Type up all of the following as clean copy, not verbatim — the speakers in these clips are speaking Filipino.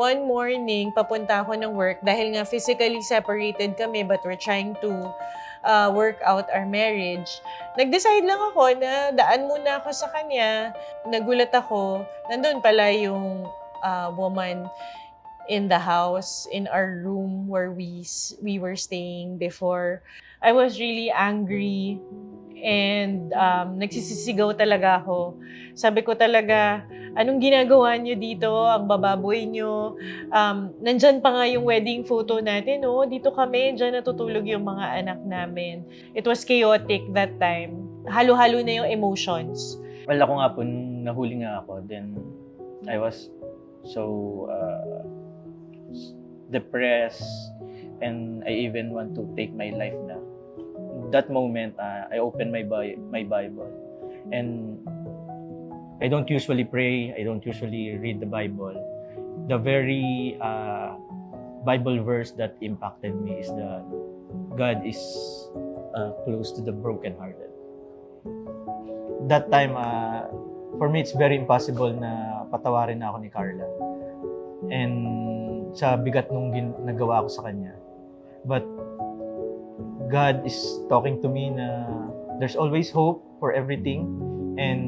one morning, papunta ako ng work dahil nga physically separated kami but we're trying to work out our marriage. Nag-decide lang ako na daan muna ako sa kanya. Nagulat ako, nandun pala yung woman in the house, in our room where we were staying before. I was really angry and nagsisisigaw talaga ako. Sabi ko talaga, anong ginagawa niyo dito? Ang bababoy niyo. Nandyan pa nga yung wedding photo natin, oh. Dito kami, dyan natutulog yung mga anak namin. It was chaotic that time. Halo-halo na yung emotions. Well, ako nga po, nahuli nga ako. Then, I was so depressed and I even want to take my life na. That moment, I opened my Bible and I don't usually pray, I don't usually read the Bible. The very Bible verse that impacted me is that God is close to the brokenhearted. That time, for me, it's very impossible na patawarin na ako ni Carla. And sa bigat nung nagawa ko sa kanya. But God is talking to me na there's always hope for everything. And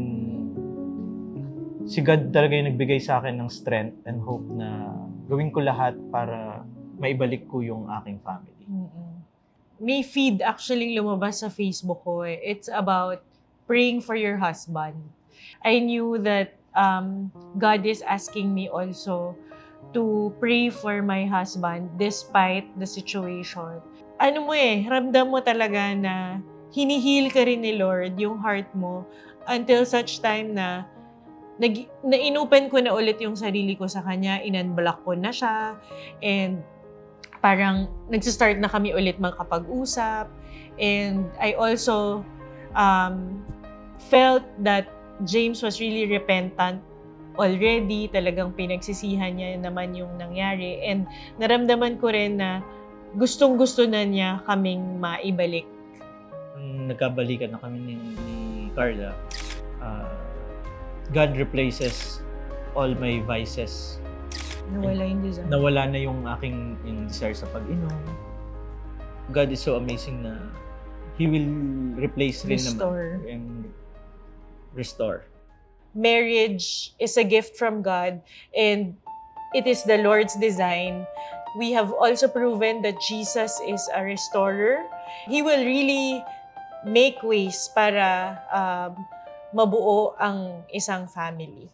si God talaga yung nagbigay sa akin ng strength and hope na gawin ko lahat para maibalik ko yung aking family. May feed actually lumabas sa Facebook ko. It's about praying for your husband. I knew that God is asking me also to pray for my husband despite the situation. Ano mo ramdam mo talaga na hinihil ka rin ni Lord yung heart mo until such time na inopen ko na ulit yung sarili ko sa Kanya, in-unblock ko na siya, and parang nagsistart na kami ulit makapag-usap. And I also felt that James was really repentant already. Talagang pinagsisihan niya naman yung nangyari. And naramdaman ko rin na gustong-gusto na niya kaming maibalik. Nagkabalikan na kami ni Carla. God replaces all my vices. Nawala yung desire. Nawala na yung aking desire sa pag-inom. God is so amazing na He will replace rin naman and restore. Marriage is a gift from God and it is the Lord's design. We have also proven that Jesus is a restorer. He will really make ways para mabuo ang isang family.